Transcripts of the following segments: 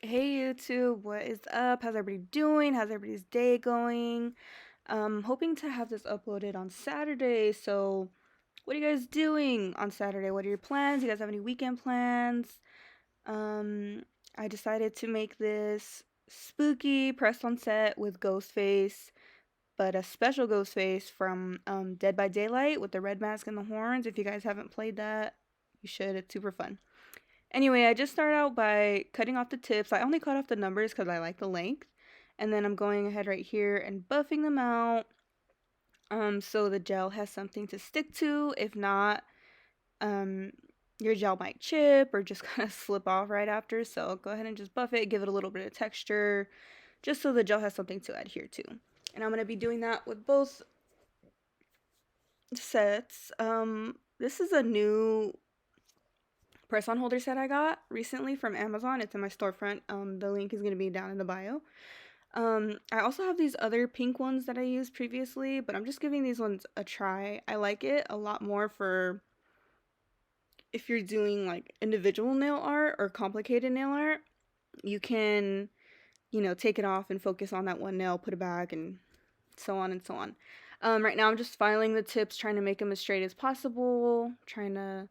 Hey YouTube, what is up? How's everybody doing? How's everybody's day going? Hoping to have this uploaded on Saturday. So, what are you guys doing on Saturday? What are your plans? You guys have any weekend plans? Um, I decided to make this spooky press on set with Ghostface, but a special Ghostface from Dead by Daylight with the red mask and the horns. If you guys haven't played that, you should. It's super fun. Anyway, I just started out by cutting off the tips. I only cut off the numbers because I like the length. And then I'm going ahead right here and buffing them out. So the gel has something to stick to. If not, um, your gel might chip or just kind of slip off right after. So go ahead and just buff it, give it a little bit of texture, just so the gel has something to adhere to. And I'm going to be doing that with both sets. This is a new press on holder set I got recently from Amazon. It's in my storefront. The link is going to be down in the bio. I also have these other pink ones that I used previously, but I'm just giving these ones a try. I like it a lot more for if you're doing like individual nail art or complicated nail art. You can, take it off and focus on that one nail, put it back, and so on and so on. Right now I'm just filing the tips, trying to make them as straight as possible, trying to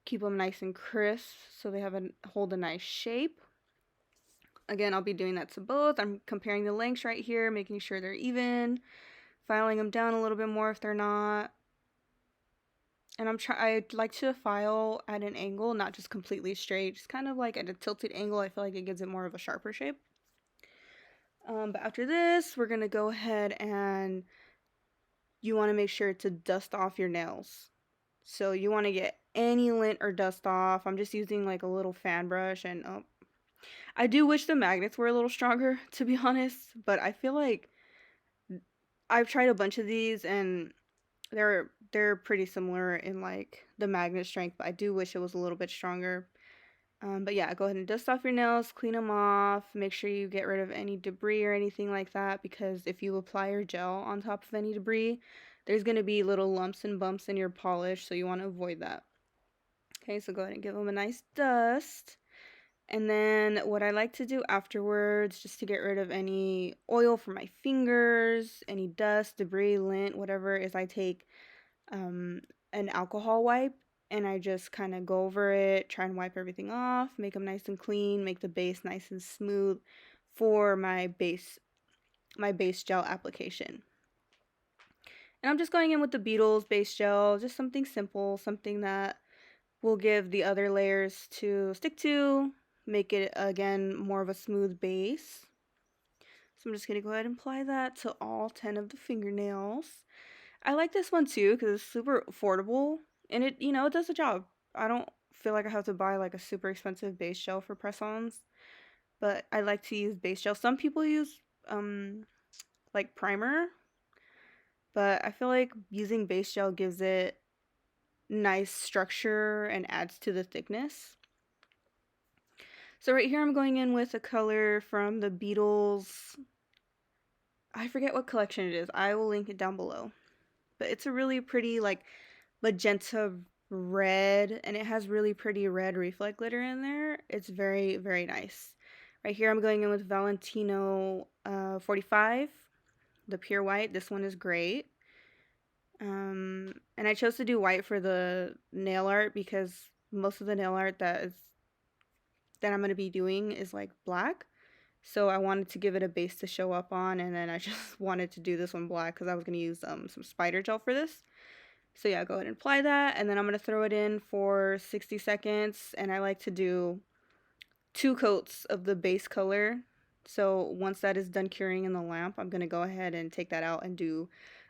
keep them nice and crisp so they hold a nice shape. Again, I'll be doing that to both. I'm comparing the lengths right here, making sure they're even, filing them down a little bit more if they're not. And I'd like to file at an angle, not just completely straight, just kind of like at a tilted angle. I feel like it gives it more of a sharper shape. But after this, we're gonna go ahead and you want to make sure to dust off your nails. So you want to get any lint or dust off. I'm just using like a little fan brush, and I do wish the magnets were a little stronger, to be honest, but I feel like I've tried a bunch of these and they're pretty similar in like the magnet strength, but I do wish it was a little bit stronger. But yeah, go ahead and dust off your nails, clean them off, make sure you get rid of any debris or anything like that, because if you apply your gel on top of any debris, there's going to be little lumps and bumps in your polish, so you want to avoid that. Okay, so go ahead and give them a nice dust. And then what I like to do afterwards, just to get rid of any oil from my fingers, any dust, debris, lint, whatever, is I take an alcohol wipe and I just kind of go over it, try and wipe everything off, make them nice and clean, make the base nice and smooth for my base gel application. And I'm just going in with the Beetles base gel, just something simple, something that will give the other layers to stick to, make it again more of a smooth base. So I'm just going to go ahead and apply that to all 10 of the fingernails. I like this one too because it's super affordable and it does the job. I don't feel like I have to buy like a super expensive base gel for press-ons, but I like to use base gel. Some people use like primer, but I feel like using base gel gives it nice structure and adds to the thickness. So right here I'm going in with a color from the Beatles. I forget what collection it is. I will link it down below. But it's a really pretty like magenta red, and it has really pretty red reflect glitter in there. It's very, very nice. Right here I'm going in with Valentino 45, the pure white. This one is great. And I chose to do white for the nail art because most of the nail art that I'm going to be doing is like black. So I wanted to give it a base to show up on, and then I just wanted to do this one black because I was going to use some spider gel for this. So yeah, go ahead and apply that, and then I'm going to throw it in for 60 seconds, and I like to do 2 coats of the base color. So once that is done curing in the lamp, I'm going to go ahead and take that out and do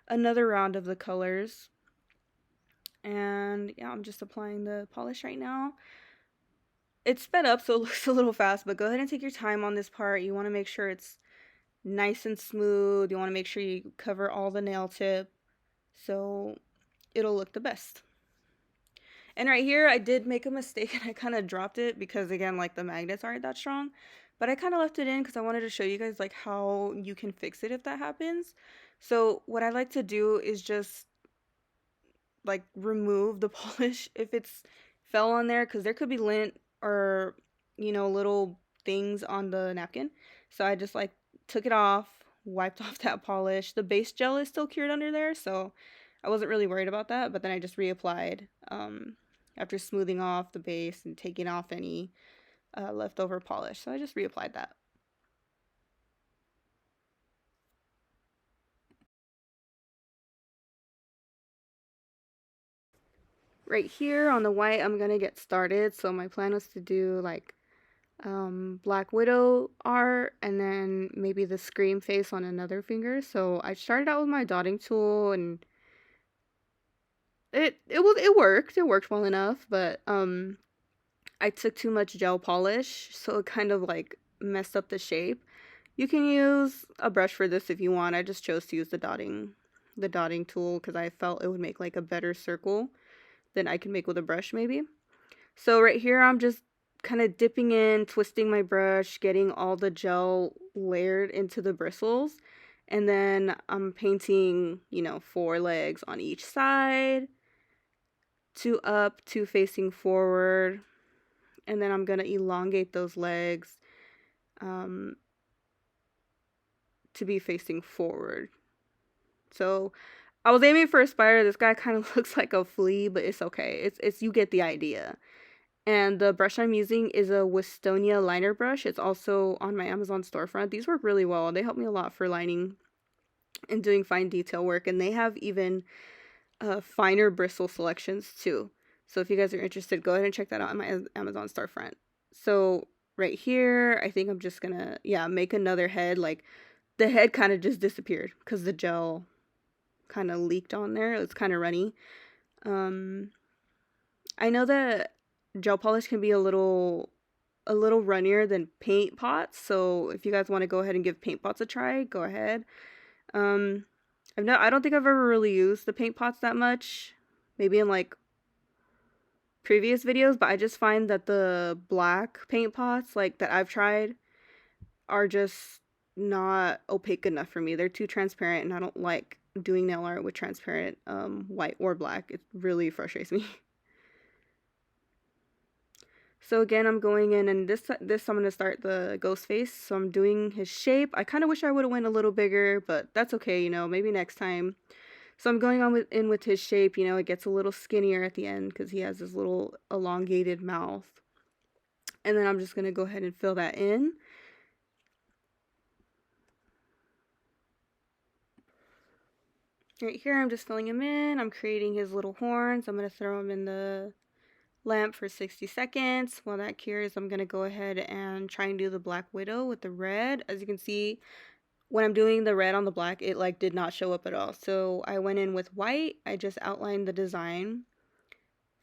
another round of the colors. And yeah, I'm just applying the polish right now. It's sped up, so it looks a little fast, but go ahead and take your time on this part. You want to make sure it's nice and smooth. You want to make sure you cover all the nail tip so it'll look the best. And right here, I did make a mistake and I kind of dropped it because, again, like the magnets aren't that strong. But I kind of left it in because I wanted to show you guys like how you can fix it if that happens. So what I like to do is just like remove the polish if it's fell on there, because there could be lint or little things on the napkin. So I just like took it off, wiped off that polish. The base gel is still cured under there, so I wasn't really worried about that. But then I just reapplied after smoothing off the base and taking off any leftover polish. So I just reapplied that. Right here on the white, I'm gonna get started. So my plan was to do like Black Widow art and then maybe the Scream face on another finger. So I started out with my dotting tool and it worked. It worked well enough, but I took too much gel polish, so it kind of like messed up the shape. You can use a brush for this if you want. I just chose to use the dotting tool because I felt it would make like a better circle than I can make with a brush maybe. So right here I'm just kind of dipping in, twisting my brush, getting all the gel layered into the bristles. And then I'm painting, 4 legs on each side, 2 up, 2 facing forward. And then I'm going to elongate those legs to be facing forward. So I was aiming for a spider. This guy kind of looks like a flea, but it's okay. It's you get the idea. And the brush I'm using is a Wistonia liner brush. It's also on my Amazon storefront. These work really well. They help me a lot for lining and doing fine detail work. And they have even finer bristle selections too. So if you guys are interested, go ahead and check that out on my Amazon storefront. So right here, I think I'm just gonna, make another head. Like the head kind of just disappeared because the gel kind of leaked on there. It's kind of runny. I know that gel polish can be a little runnier than paint pots, so if you guys want to go ahead and give paint pots a try, go ahead. I don't think I've ever really used the paint pots that much, maybe in like previous videos, but I just find that the black paint pots like that I've tried are just not opaque enough for me. They're too transparent and I don't like doing nail art with transparent white or black. It really frustrates me. So again, I'm going in and this I'm going to start the ghost face. So I'm doing his shape. I kind of wish I would have went a little bigger, but that's okay, maybe next time. So I'm going in with his shape, it gets a little skinnier at the end because he has this little elongated mouth. And then I'm just going to go ahead and fill that in. Right here, I'm just filling him in. I'm creating his little horns. I'm going to throw him in the lamp for 60 seconds. While that cures, I'm going to go ahead and try and do the Black Widow with the red. As you can see, when I'm doing the red on the black, it like did not show up at all. So I went in with white. I just outlined the design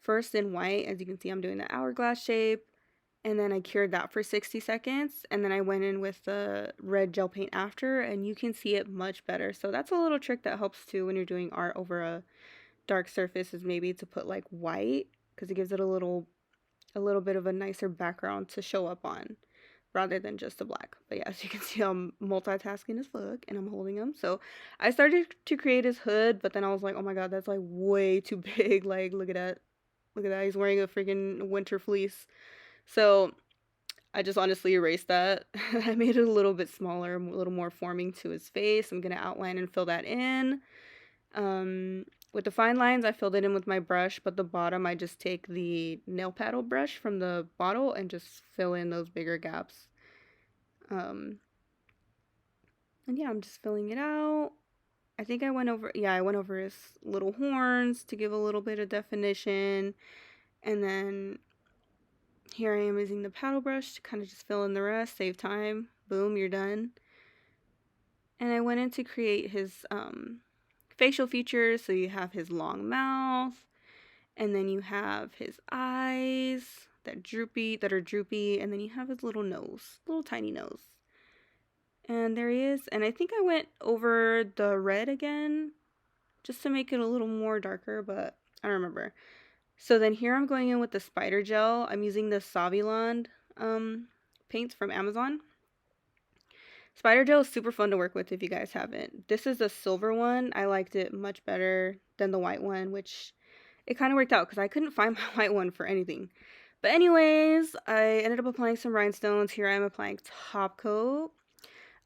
first in white. As you can see, I'm doing the hourglass shape. And then I cured that for 60 seconds. And then I went in with the red gel paint after. And you can see it much better. So that's a little trick that helps too when you're doing art over a dark surface, is maybe to put like white, because it gives it a little bit of a nicer background to show up on rather than just the black. But yeah, as you can see, I'm multitasking as fuck and I'm holding him. So I started to create his hood, but then I was like, oh my god, that's like way too big. Like, look at that. He's wearing a freaking winter fleece. So I just honestly erased that. I made it a little bit smaller, a little more forming to his face. I'm gonna outline and fill that in. With the fine lines, I filled it in with my brush, but the bottom, I just take the nail paddle brush from the bottle and just fill in those bigger gaps. And yeah, I'm just filling it out. I think I went over his little horns to give a little bit of definition. And then here I am using the paddle brush to kind of just fill in the rest, save time. Boom, you're done. And I went in to create his facial features. So you have his long mouth, and then you have his eyes that are droopy, and then you have his little nose, little tiny nose. And there he is. And I think I went over the red again just to make it a little more darker, but I don't remember. So then here I'm going in with the spider gel. I'm using the Saviland paints from Amazon. Spider gel is super fun to work with if you guys haven't. This is a silver one. I liked it much better than the white one, which it kind of worked out because I couldn't find my white one for anything. But anyways, I ended up applying some rhinestones. Here I am applying top coat.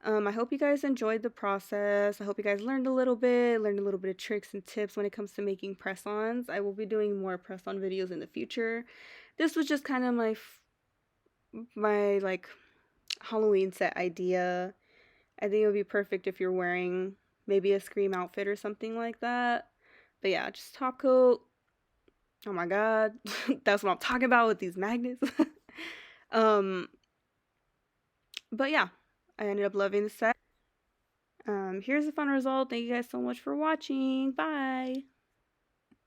I hope you guys enjoyed the process. I hope you guys learned a little bit of tricks and tips when it comes to making press-ons. I will be doing more press-on videos in the future. This was just kind of my like Halloween set idea. I think it would be perfect if you're wearing maybe a Scream outfit or something like that. But yeah, just top coat. Oh my god, that's what I'm talking about with these magnets. um, but yeah, I ended up loving the set. Here's the final result. Thank you guys so much for watching. Bye.